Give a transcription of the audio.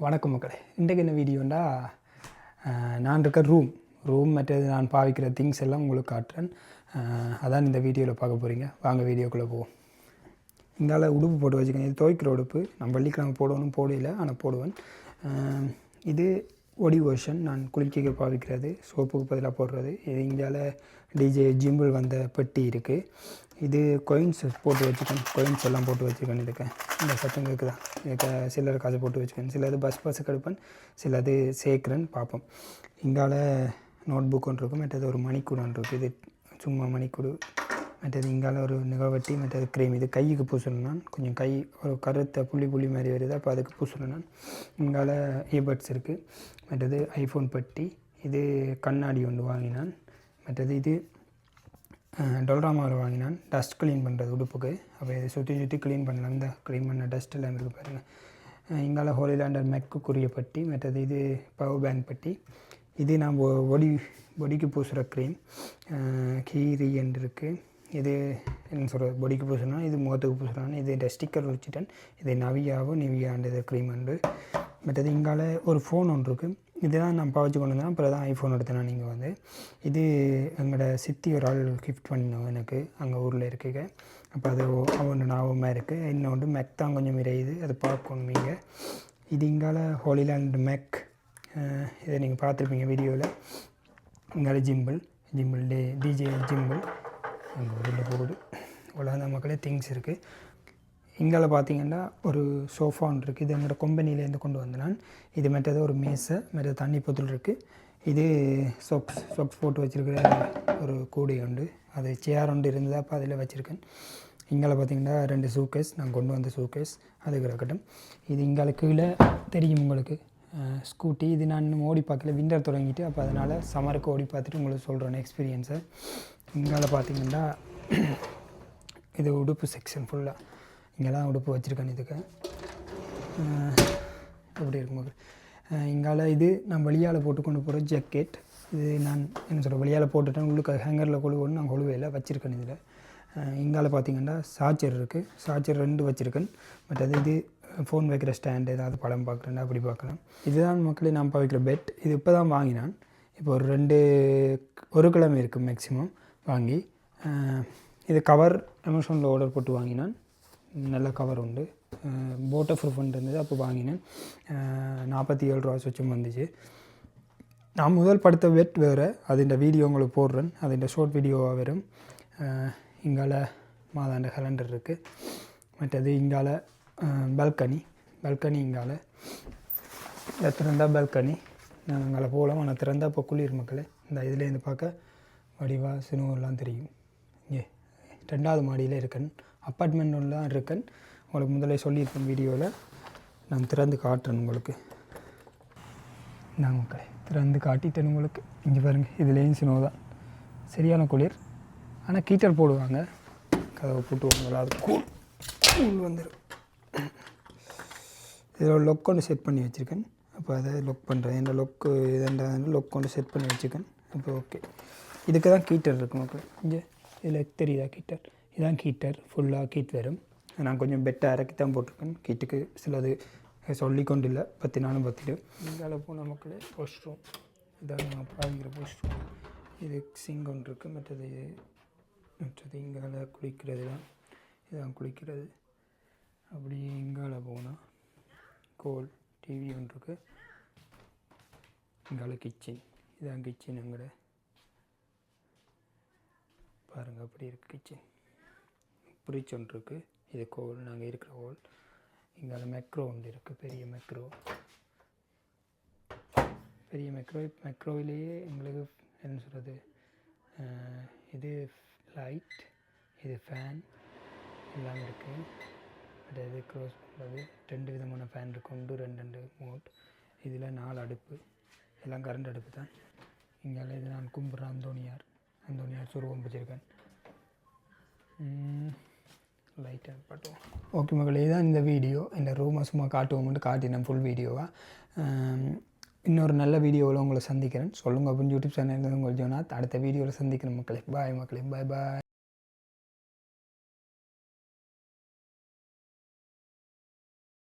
வணக்கம் மக்களே. இன்றைக்கு என்ன வீடியோண்டா நான் இருக்க ரூம் மற்றது நான் பாவிக்கிற திங்ஸ் எல்லாம் உங்களுக்கு காட்டுறேன். அதான் இந்த வீடியோவில் பார்க்க போகிறீங்க. வாங்க வீடியோக்குள்ளே போவோம். இந்தால உடுப்பு போட்டு வச்சுக்கேன். இது துவைக்கிற உடுப்பு. நான் வெள்ளிக்கிழமை போடணும் போடல, ஆனால் போடுவேன். இது ஒடி வெர்ஷன். நான் குளிக்க பாவிக்கிறது, சோப்புக்கு பதிலாக போடுறது. இது இங்கால டிஜே ஜிம்பிள் வந்த பெட்டி இருக்குது. இது கொயின்ஸ் போட்டு வச்சுக்கேன். கொயின்ஸ் எல்லாம் போட்டு வச்சுக்கேன். இதுக்கேன் இந்த சத்தம் இருக்குதா, இதுக்கு சிலர் காசு போட்டு வச்சுக்கேன். சிலது பஸ் கெடுப்பேன், சிலது சேர்க்குறேன் பார்ப்போம். இங்கால நோட் புக் ஒன்று இருக்கும், மற்றது ஒரு மணிக்கூடு ஒன்று இருக்குது. இது சும்மா மணிக்கூடு. மற்றது இங்கால ஒரு நிகவட்டி, மற்றது க்ரீம். இது கைக்கு பூசணும். நான் கொஞ்சம் கை ஒரு கருத்தை புள்ளி மாதிரி வருது, அப்போ அதுக்கு பூசணும். நான் இங்கால இயர்பட்ஸ் இருக்குது. மற்றது ஐஃபோன் பெட்டி. இது கண்ணாடி ஒன்று வாங்கினான். மற்றது இது டொல்ராமாவில் வாங்கினான். டஸ்ட் க்ளீன் பண்ணுறது உடுப்புக்கு. அப்போ இதை சுற்றி க்ளீன் பண்ணலாம். இந்த க்ளீன் பண்ண டஸ்ட் எல்லாம் இருக்குது பாருங்கள். இங்கால ஹோலிலாண்டர் மெக்குரிய பட்டி. மற்றது இது பவர் பேங்க் பட்டி. இது நான் பொடிக்கு பூசுகிற க்ரீம் கீரி என்று இருக்குது. இது என்ன சொல்கிறது, பொடிக்கு பூசுனா, இது முகத்துக்கு பூசுகிறான். இது ஸ்டிக்கர் வச்சுட்டேன். இது நிவியாண்டது க்ரீம் உண்டு. மற்றது இங்கால ஒரு ஃபோன் ஒன்று இருக்குது. இதுதான் நான் பாவச்சு கொண்டு வந்தேன். அப்புறம் தான் ஐஃபோன் எடுத்தேன். நீங்கள் வந்து இது எங்களோட சித்தி ஒரு ஆள் கிஃப்ட் பண்ணோம் எனக்கு, அங்கே ஊரில் இருக்குங்க. அப்போ அது ஒன்று ஞாபகமாக இருக்குது. இன்னொன்று மெக் தான் கொஞ்சம் விரையுது, அது பார்க்கணும் நீங்கள். இது இங்கால ஹோலிலாண்ட் மெக். இதை நீங்கள் பார்த்துருப்பீங்க வீடியோவில். இங்கால ஜிம்பிள் டிஜே ஜிம்பிள் உள்ளே போகுது. உலக மக்களே திங்ஸ் இருக்குது. இங்கால பார்த்தீங்கன்னா ஒரு சோஃபா ஒன்று இருக்குது. இது எங்களோட கம்பெனிலேருந்து கொண்டு வந்தேன். இது மற்றது ஒரு மேசை, மற்ற தண்ணி பொத்தல் இருக்குது. இது சொக்ஸ் போட்டு வச்சுருக்கிற ஒரு கூடை உண்டு. அது சேர் ஒன்று இருந்தது, அப்போ அதில் வச்சுருக்கேன். இங்கால பார்த்தீங்கன்னா 2 சூக்கேஸ், நான் கொண்டு வந்த சூக்கேஸ், அதுக்கு இருக்கட்டும். இது இங்கால கீழே தெரியும் உங்களுக்கு ஸ்கூட்டி. இது நான் இன்னும் ஓடி பார்க்கல, விண்டர் தொடங்கிட்டு, அப்போ அதனால் சம்மருக்கு ஓடி பார்த்துட்டு உங்களுக்கு சொல்கிறேன் எக்ஸ்பீரியன்ஸை. இங்கால பார்த்தீங்கன்னா இது உடுப்பு செக்ஷன் ஃபுல்லாக. இங்கெல்லாம் உடுப்பு வச்சுருக்கேன். இதுக்கு எப்படி இருக்கும்போது இங்கால இது நான் வெளியால் போட்டு கொண்டு போகிற ஜாக்கெட். இது நான் என்ன சொல்கிறேன், வெளியால் போட்டுட்டேன். உள்ளுக்கு ஹேங்கரில் கொழுவோன்னு நான் கொழுவையில் வச்சுருக்கேன். இதில் இங்கால பார்த்திங்கன்னா சார்ஜர் இருக்குது. சார்ஜர் 2 வச்சுருக்கேன். பட் அது இது ஃபோன் வைக்கிற ஸ்டாண்டு, ஏதாவது படம் பார்க்குறேன்னா அப்படி பார்க்கலாம். இதுதான் மக்களே நான் வைக்கிற பெட். இது இப்போ தான் வாங்கினான். இப்போ ஒரு கிழமை இருக்குது மேக்ஸிமம் வாங்கி. இது கவர் அமேசானில் ஆர்டர் போட்டு வாங்கினான். நல்ல கவர் உண்டு, போட்டோ ப்ரூஃப் இருந்தது. அப்போ வாங்கினேன். 47 ரூபா சொச்சம் வந்துச்சு. நான் முதல் படுத்த பெட் வேறு, அது வீடியோ உங்களுக்கு போடுறேன். அது ஷார்ட் வீடியோவாக வரும். இங்கால மாதாண்ட கலண்டர் இருக்குது. மற்றது இங்கால பல்கனி இங்கால திறந்தா பல்கனி. நான் அங்கே போகலாம், ஆனால் திறந்தா இப்போ குளிர் மக்களே. இந்த இதுலேருந்து பார்க்க வடிவா சினுவெல்லாம் தெரியும். இங்கே 2வது மாடியில் இருக்கேன். அப்பார்ட்மெண்ட் ஒன்று தான் இருக்கேன். உங்களுக்கு முதலே சொல்லியிருக்கேன் வீடியோவில். நான் திறந்து காட்டுறேன் உங்களுக்கு. நான் மக்களே திறந்து காட்டிட்டேன் உங்களுக்கு. இங்கே பாருங்கள், இதுலேயும் சினோ தான். சரியான குளிர். ஆனால் கீட்டர் போடுவாங்க, கதவை போட்டுவாங்க. அது கூல் வந்துடும். இதில் லொக் கொண்டு செட் பண்ணி வச்சுருக்கேன். அப்போ அதை லொக் பண்ணுறேன். இந்த லொக்கு லொக் கொண்டு செட் பண்ணி வச்சுக்கேன். அப்போ ஓகே. இதுக்கு தான் கீட்டர் இருக்குது மக்கள். இங்கே இதில் தெரியுதா கீட்டர்? இதுதான் கீட்டர். ஃபுல்லாக கீட் வரும். நான் கொஞ்சம் பெட்டை இறக்கி தான் போட்டிருக்கேன். கீட்டுக்கு சிலது சொல்லி கொண்டு இல்லை, 10 நாளும் 10. இங்கால போன மக்களே வாஷ் ரூம். இதான் நான் பாவிக்கிற வாஷ் ரூம். இது சிங்க் ஒன்று இருக்குது. மற்றது இங்கால குளிக்கிறது தான். இதான் குளிக்கிறது. அப்படி இங்கால போனால் டிவி ஒன்று இருக்குது. இங்கால கிச்சன். இதான் கிச்சன். எங்கட பாருங்கள் அப்படி இருக்குது கிச்சன். ஃப்ரிட்ஜ் ஒன்று இருக்குது. இது நாங்கள் இருக்கிற ஹோல். இங்கே மெக்ரோ ஒன்று இருக்குது. பெரிய மெக்ரோவிலேயே எங்களுக்கு என்ன சொல்கிறது, இது லைட், இது ஃபேன் எல்லாம் இருக்குது. பட் இது க்ளோஸ் பண்ணுறது 2 விதமான ஃபேன் இருக்குது. 2 மோட். இதில் 4 அடுப்பு. எல்லாம் கரண்ட் அடுப்பு தான். இங்கே இது நான் கும்பிட்ற அந்தோனியார் சுருவம் வச்சுருக்கேன். லைட்டாக பாட்டுவோம். ஓகே மகளே, இதுதான் இந்த வீடியோ. இந்த ரூமை சும்மா காட்டுவோம்ட்டு காட்டினேன் ஃபுல் வீடியோவாக. இன்னொரு நல்ல வீடியோவில் உங்களை சந்திக்கிறேன். சொல்லுங்கள் அப்படின்னு யூடியூப் சேனல் உங்களுக்கு அடுத்த வீடியோவில் சந்திக்கிறேன் மக்களே. பாய் மக்களே, பாய்.